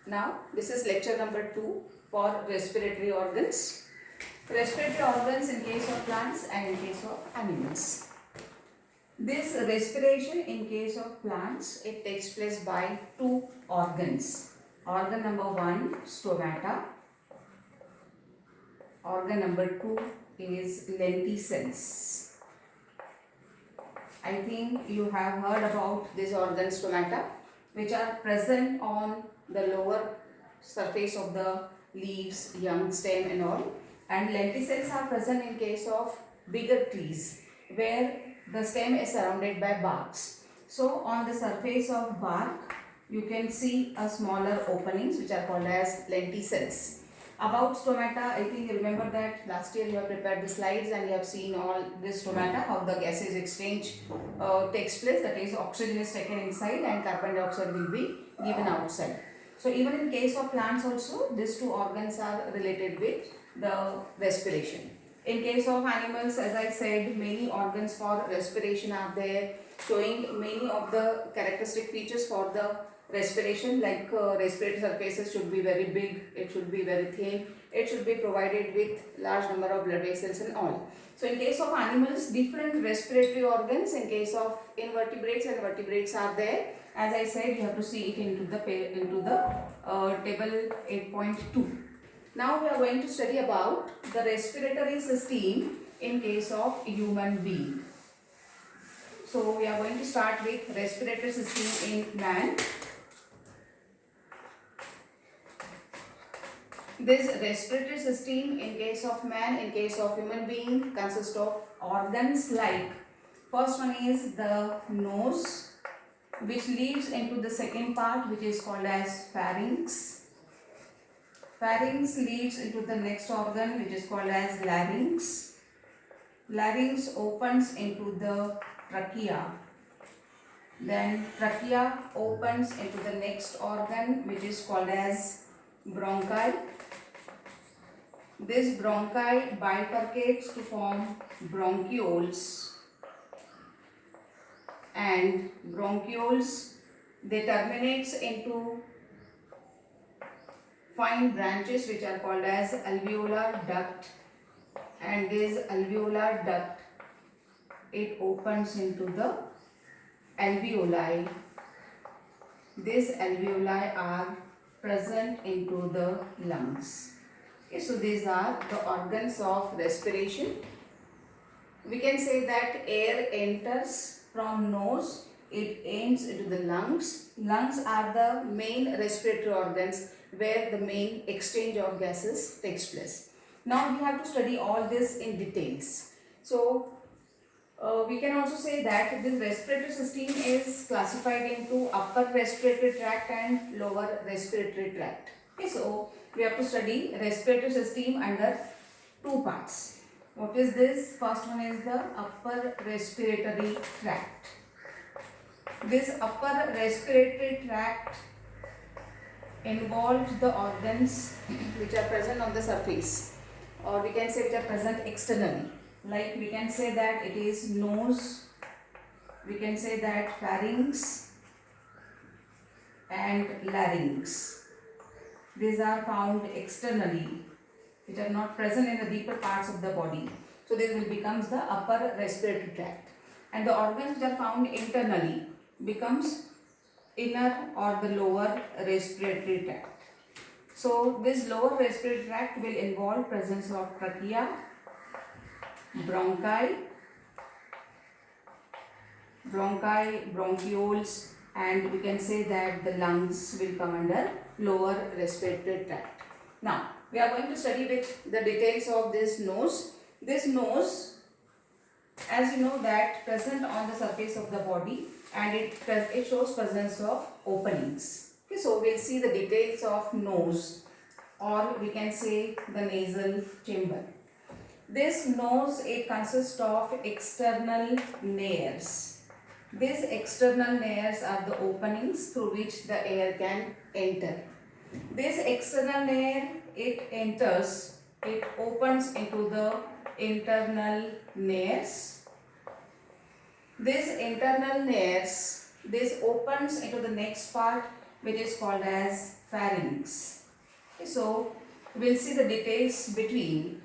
Now this is lecture number 2 for respiratory organs. Respiratory organs in case of plants and in case of animals. This respiration in case of plants, it takes place by two organs. Organ number 1, stomata. Organ number 2 is lenticels. I think you have heard about this organ stomata, which are present on the lower surface of the leaves, young stem and all. And lenticels are present in case of bigger trees where the stem is surrounded by barks. So on the surface of bark you can see a smaller openings which are called as lenticels. About stomata, I think you remember that last year you have prepared the slides and you have seen all this stomata, how the gases exchange takes place, that is oxygen is taken inside and carbon dioxide will be given outside. So even in case of plants also, these two organs are related with the respiration. In case of animals, as I said, many organs for respiration are there, showing many of the characteristic features for the respiration, like respiratory surfaces should be very big, it should be very thin, it should be provided with large number of blood vessels and all. So in case of animals, different respiratory organs. In case of invertebrates and vertebrates are there. As I said, you have to see it into the table 8.2. Now we are going to study about the respiratory system in case of human being. So we are going to start with respiratory system in man. This respiratory system in case of man, in case of human being, consists of organs like, first one is the nose, which leads into the second part, which is called as pharynx. Pharynx leads into the next organ, which is called as larynx. Larynx opens into the trachea. Then trachea opens into the next organ, which is called as bronchi. This bronchi bifurcates to form bronchioles, and bronchioles, they terminates into fine branches which are called as alveolar duct, and this alveolar duct, it opens into the alveoli. These alveoli are present into the lungs. Okay, so these are the organs of respiration. We can say that air enters from nose, it ends into the lungs. Lungs are the main respiratory organs where the main exchange of gases takes place. Now we have to study all this in details. So we can also say that this respiratory system is classified into upper respiratory tract and lower respiratory tract. Okay, so we have to study respiratory system under two parts. What is this? First one is the upper respiratory tract. This upper respiratory tract involves the organs which are present on the surface, or we can say which are present externally. Like we can say that it is nose, we can say that pharynx and larynx. These are found externally, which are not present in the deeper parts of the body. So this will becomes the upper respiratory tract. And the organs which are found internally becomes inner or the lower respiratory tract. So this lower respiratory tract will involve presence of trachea, bronchi, bronchioles, and we can say that the lungs will come under lower respiratory tract. Now we are going to study with the details of this nose. This nose, as you know, that present on the surface of the body, and it shows presence of openings. Okay, so we'll see the details of nose, or we can say the nasal chamber. This nose, it consists of external nares. These external nares are the openings through which the air can enter. This external nair, it enters, it opens into the internal nares. This internal nares, this opens into the next part, which is called as pharynx. Okay, so we'll see the details between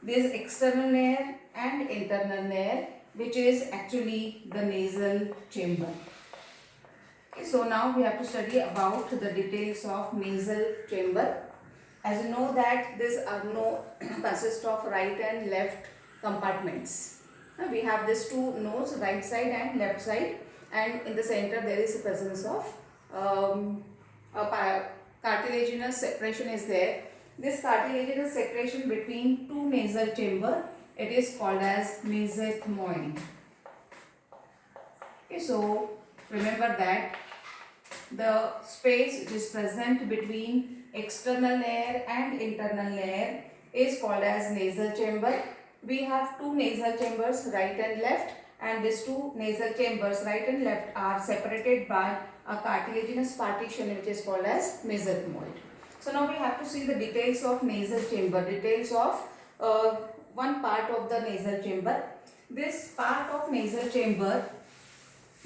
this external layer and internal layer, which is actually the nasal chamber. Okay, so now we have to study about the details of nasal chamber. As you know that this consists of right and left compartments. We have these two nodes, right side and left side, and in the center there is a presence of cartilaginous separation is there. This cartilaginous separation between two nasal chamber, it is called as mesenteroid. Okay, so remember that the space which is present between external layer and internal layer is called as nasal chamber. We have two nasal chambers, right and left, and these two nasal chambers, right and left, are separated by a cartilaginous partition which is called as mesenteroid. So now we have to see the details of nasal chamber, details of one part of the nasal chamber. This part of nasal chamber,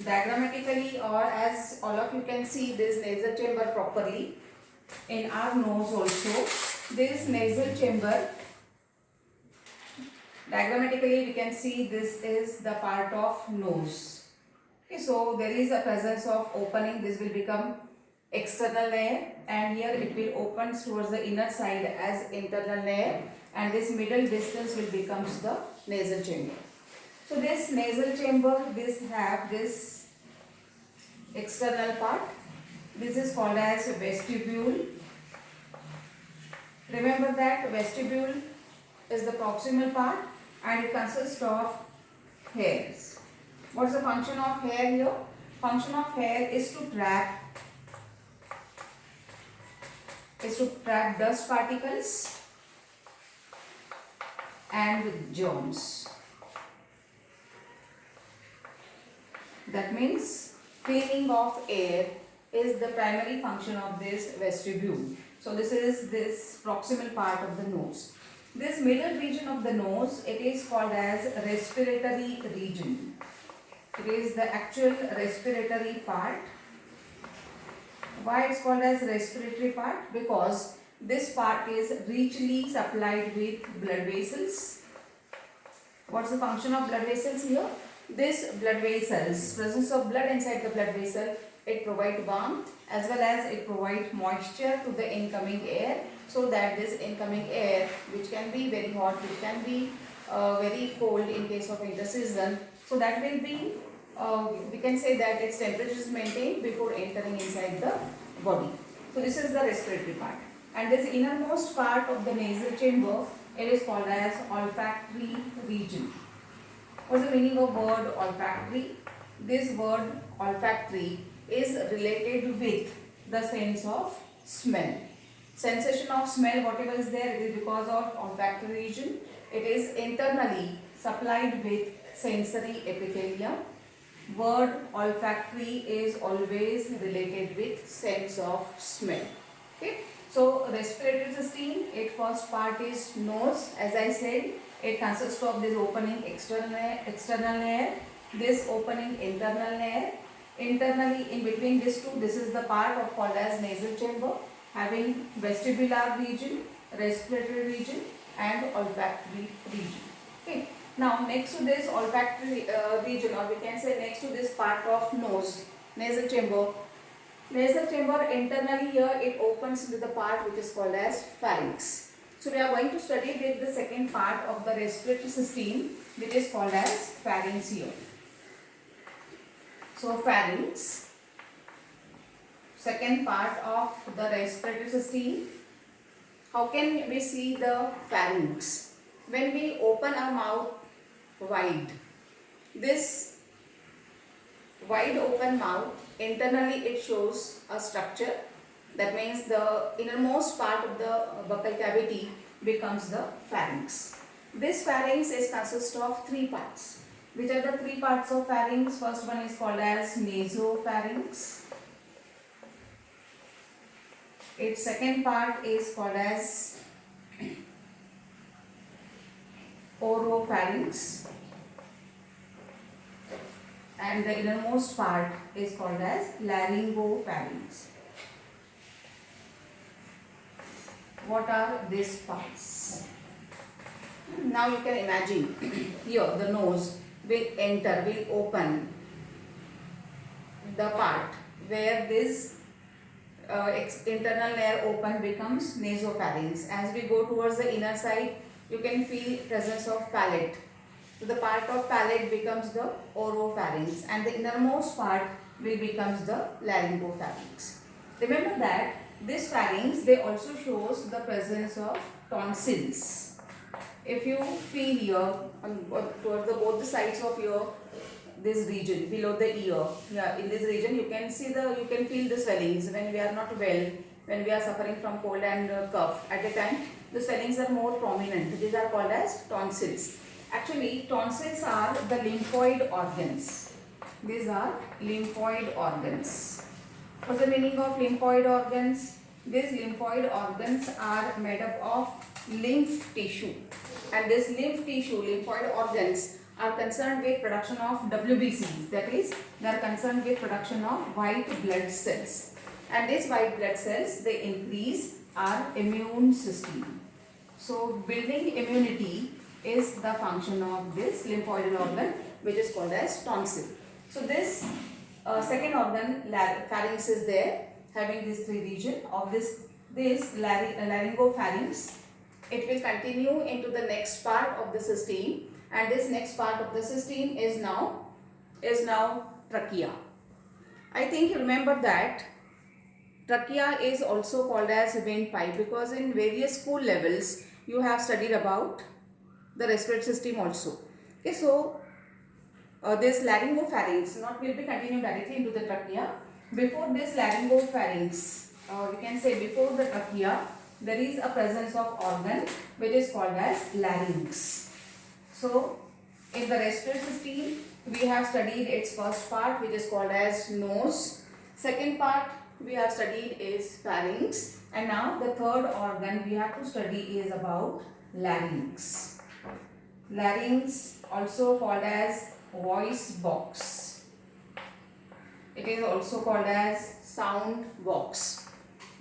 diagrammatically, or as all of you can see this nasal chamber properly in our nose also, this nasal chamber, diagrammatically we can see this is the part of nose. Okay, so there is a presence of opening, this will become external layer, and here it will open towards the inner side as internal layer, and this middle distance will becomes the nasal chamber. So this nasal chamber, this have this external part, this is called as vestibule. Remember that vestibule is the proximal part and it consists of hairs. What's the function of hair here? Function of hair is to trap dust particles and germs. That means cleaning of air is the primary function of this vestibule. So this is this proximal part of the nose. This middle region of the nose, it is called as respiratory region. It is the actual respiratory part. Why it's called as respiratory part? Because this part is richly supplied with blood vessels. What's the function of blood vessels here? This blood vessels, presence of blood inside the blood vessel, it provides warmth as well as it provides moisture to the incoming air, so that this incoming air, which can be very hot, which can be very cold in case of interseason, so that will be, we can say that its temperature is maintained before entering inside the body. So this is the respiratory part. And this innermost part of the nasal chamber, it is called as olfactory region. What's the meaning of word olfactory? This word olfactory is related with the sense of smell. Sensation of smell, whatever is there, it is because of olfactory region. It is internally supplied with sensory epithelium. Word olfactory is always related with sense of smell. Okay. So respiratory system, its first part is nose. As I said, it consists of this opening external layer, this opening internal layer. Internally, in between these two, this is the part of called as nasal chamber, having vestibular region, respiratory region, and olfactory region. Okay. Now, next to this olfactory region, or we can say next to this part of nose, nasal chamber. Nasal chamber internally here, it opens into the part which is called as pharynx. So we are going to study with the second part of the respiratory system, which is called as pharynx here. So pharynx, second part of the respiratory system. How can we see the pharynx? When we open our mouth wide, this wide open mouth, internally it shows a structure. That means the innermost part of the buccal cavity becomes the pharynx. This pharynx is consists of three parts. Which are the three parts of pharynx? First one is called as nasopharynx. Its second part is called as oropharynx. And the innermost part is called as laryngopharynx. what are these parts? Now you can imagine here the nose will enter, will open the part where this internal layer open becomes nasopharynx. As we go towards the inner side, you can feel presence of palate. So the part of palate becomes the oropharynx and the innermost part will becomes the laryngopharynx. Remember that this pharynx, they also shows the presence of tonsils. If you feel here towards both the sides of your this region below the ear, yeah, in this region you can feel the swellings when we are not well, when we are suffering from cold and cough. At the time the swellings are more prominent. These are called as tonsils. Actually, tonsils are the lymphoid organs. These are lymphoid organs. What's the meaning of lymphoid organs? These lymphoid organs are made up of lymph tissue, and this lymph tissue, lymphoid organs, are concerned with production of WBCs. That is, they are concerned with production of white blood cells, and these white blood cells, they increase our immune system. So building immunity is the function of this lymphoid organ, which is called as tonsil. So this second organ, pharynx, is there, having these three regions of this laryngopharynx. It will continue into the next part of the system, and this next part of the system is now trachea. I think you remember that trachea is also called as windpipe, because in various school levels you have studied about the respiratory system also. Okay, so this laryngopharynx will be continued directly into the trachea. Before this laryngopharynx, you can say before the trachea, there is a presence of organ which is called as larynx. So in the respiratory system, we have studied its first part, which is called as nose. Second part we have studied is pharynx, and now the third organ we have to study is about larynx. Larynx, also called as voice box. It is also called as sound box.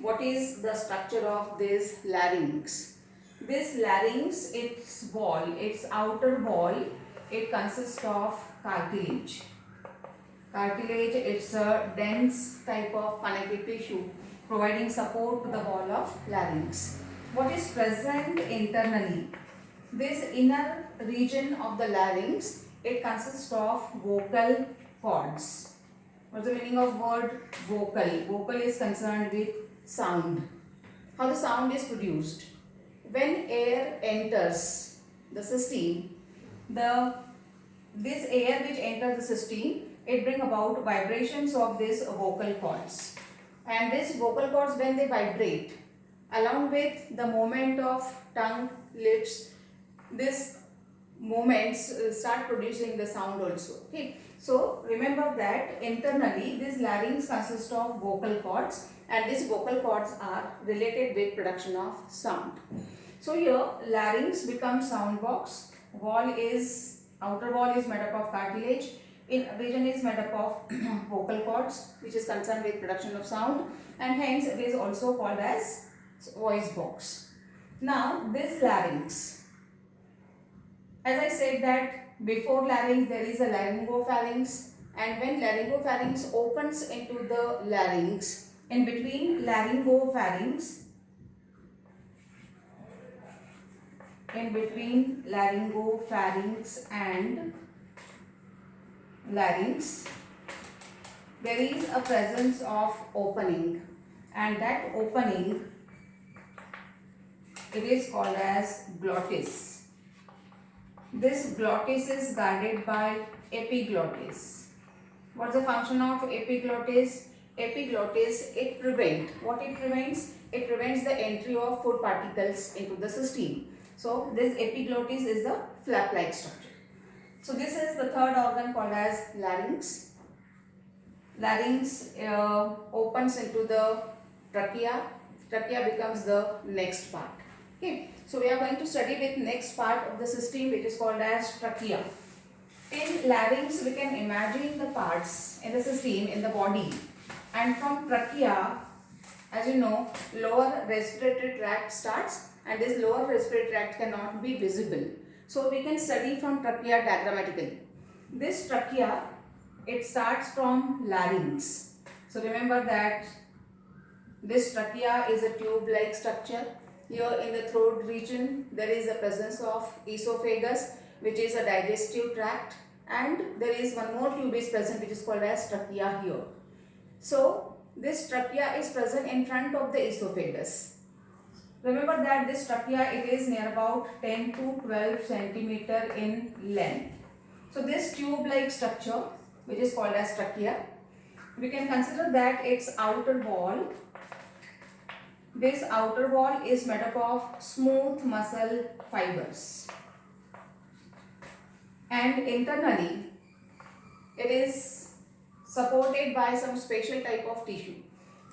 What is the structure of this larynx? This larynx, its wall, its outer wall, it consists of cartilage. Cartilage, it's a dense type of connective tissue providing support to the wall of larynx. What is present internally? This inner region of the larynx, it consists of vocal cords. What's the meaning of word vocal? Vocal is concerned with sound. How the sound is produced? When air enters the system, this air which enters the system, it brings about vibrations of these vocal cords. And these vocal cords, when they vibrate, along with the movement of tongue, lips, these movements start producing the sound also. Okay. So remember that internally this larynx consists of vocal cords, and these vocal cords are related with production of sound. So here larynx becomes sound box. Outer wall is made up of cartilage. In region is made up of vocal cords, which is concerned with production of sound, and hence it is also called as voice box. Now this larynx, as I said that before larynx there is a laryngopharynx, and when laryngopharynx opens into the larynx, in between laryngopharynx and larynx, there is a presence of opening, and that opening, it is called as glottis. This glottis is guarded by epiglottis. What's the function of epiglottis? Epiglottis, it prevents the entry of food particles into the system. So this epiglottis is the flap-like structure. So this is the third organ called as larynx. Larynx opens into the trachea. Trachea becomes the next part. Okay. So we are going to study with next part of the system, which is called as trachea. In larynx, we can imagine the parts in the system, in the body, and from trachea As you know, lower respiratory tract starts, and this lower respiratory tract cannot be visible. So we can study from trachea diagrammatically. This trachea, it starts from larynx. So remember that this trachea is a tube-like structure. Here in the throat region, there is the presence of esophagus, which is a digestive tract, and there is one more tube is present, which is called as trachea here. So this trachea is present in front of the esophagus. Remember that this trachea, it is near about 10 to 12 centimeter in length. So this tube-like structure, which is called as trachea, we can consider that its outer wall. This outer wall is made up of smooth muscle fibers, and internally it is supported by some special type of tissue.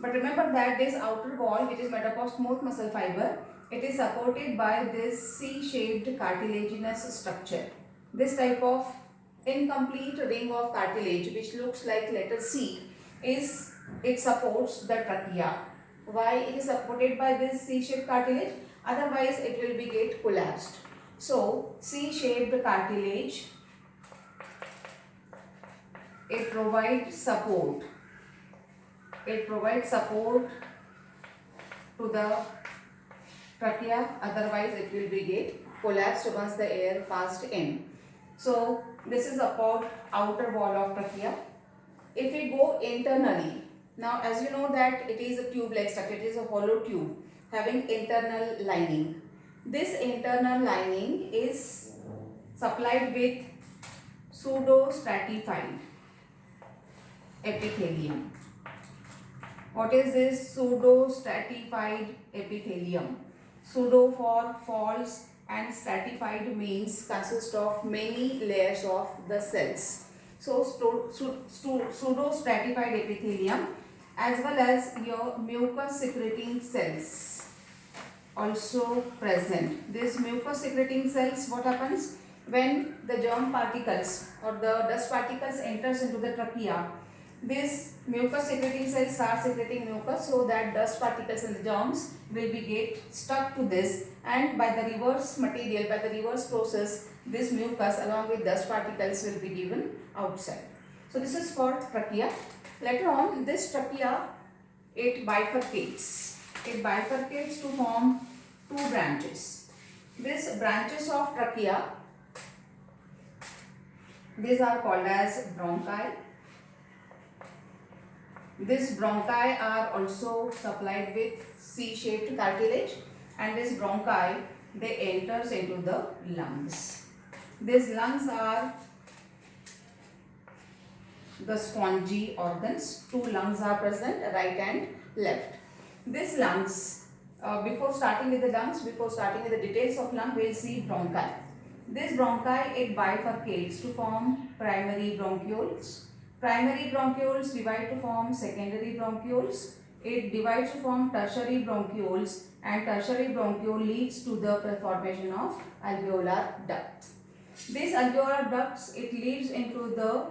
But remember that this outer wall, which is made up of smooth muscle fiber, it is supported by this C-shaped cartilaginous structure. This type of incomplete ring of cartilage, which looks like letter C, it supports the trachea. Why it is supported by this C-shaped cartilage? Otherwise it will be get collapsed. So C-shaped cartilage, it provides support. It provides support to the trachea, otherwise it will be get collapsed once the air passed in. So this is about outer wall of trachea. If we go internally, now as you know that it is a tube-like structure, it is a hollow tube having internal lining. This internal lining is supplied with pseudostratified epithelium. What is this pseudostratified epithelium? Pseudo for false and stratified means consist of many layers of the cells. So pseudostratified epithelium as well as your mucus secreting cells also present. These mucus secreting cells, what happens when the germ particles or the dust particles enters into the trachea? This mucus secreting cells start secreting mucus, so that dust particles and the germs will be get stuck to this, and by the reverse material, by the reverse process, this mucus along with dust particles will be given outside. So this is for trachea. Later on, this trachea, it bifurcates. It bifurcates to form two branches. These branches of trachea, these are called as bronchi. These bronchi are also supplied with C-shaped cartilage, and this bronchi, they enters into the lungs. These lungs are the spongy organs. Two lungs are present, right and left. These lungs, before starting with the lungs, before starting with the details of lung, we will see bronchi. This bronchi, it bifurcates to form primary bronchioles. Primary bronchioles divide to form secondary bronchioles. It divides to form tertiary bronchioles, and tertiary bronchiole leads to the formation of alveolar duct. These alveolar ducts, it leads into the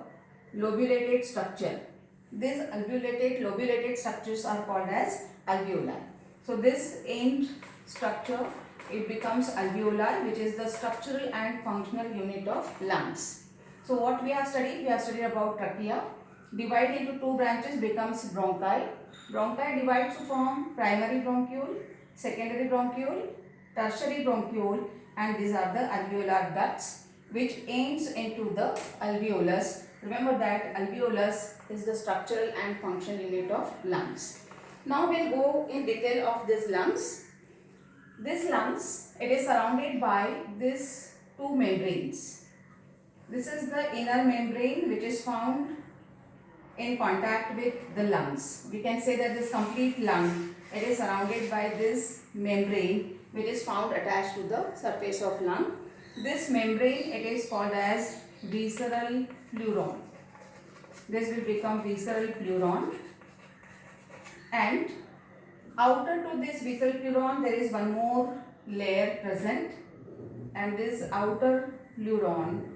lobulated structure. These lobulated structures are called as alveoli. So this end structure, it becomes alveoli, which is the structural and functional unit of lungs. So what we have studied? We have studied about trachea. Divide into two branches becomes bronchi. Bronchi divides to form primary bronchiole, secondary bronchiole, tertiary bronchiole, and these are the alveolar ducts which ends into the alveolus. Remember that alveolus is the structural and functional unit of lungs. Now we will go in detail of these lungs. This lungs, it is surrounded by these two membranes. This is the inner membrane which is found in contact with the lungs. We can say that this complete lung, it is surrounded by this membrane which is found attached to the surface of lung. This membrane, it is called as visceral pleuron. This will become visceral pleuron, and outer to this visceral pleuron there is one more layer present, and this outer pleuron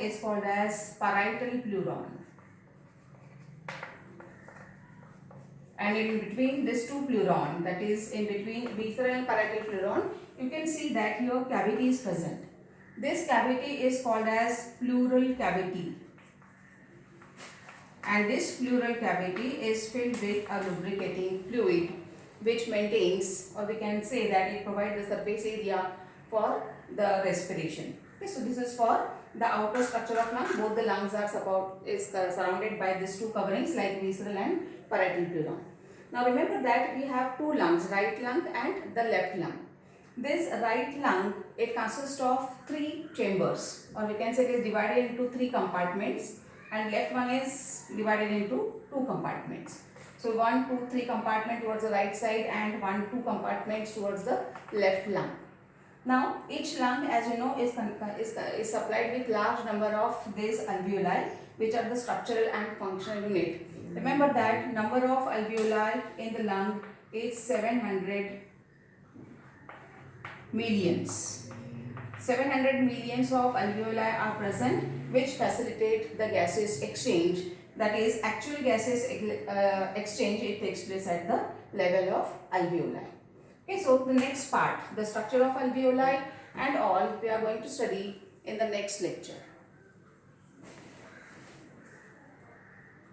is called as parietal pleuron. and in between these two pleuron, that is in between visceral and parietal pleuron, you can see that your cavity is present. This cavity is called as pleural cavity, and this pleural cavity is filled with a lubricating fluid which maintains, or we can say that it provides the surface area for the respiration. Okay, so this is for the outer structure of lung. Both the lungs are surrounded by these two coverings like visceral and parietal pleuron. Now remember that we have two lungs, right lung and the left lung. This right lung, it consists of three chambers, or we can say it is divided into three compartments, and left one is divided into two compartments. So 1, 2, 3 compartment towards the right side and 1, 2 compartments towards the left lung. Now each lung, as you know, is supplied with large number of these alveoli, which are the structural and functional unit. Remember that number of alveoli in the lung is 700 millions. 700 millions of alveoli are present, which facilitate the gaseous exchange. That is, actual gaseous exchange, it takes place at the level of alveoli. Okay, so the next part, the structure of alveoli and all, we are going to study in the next lecture.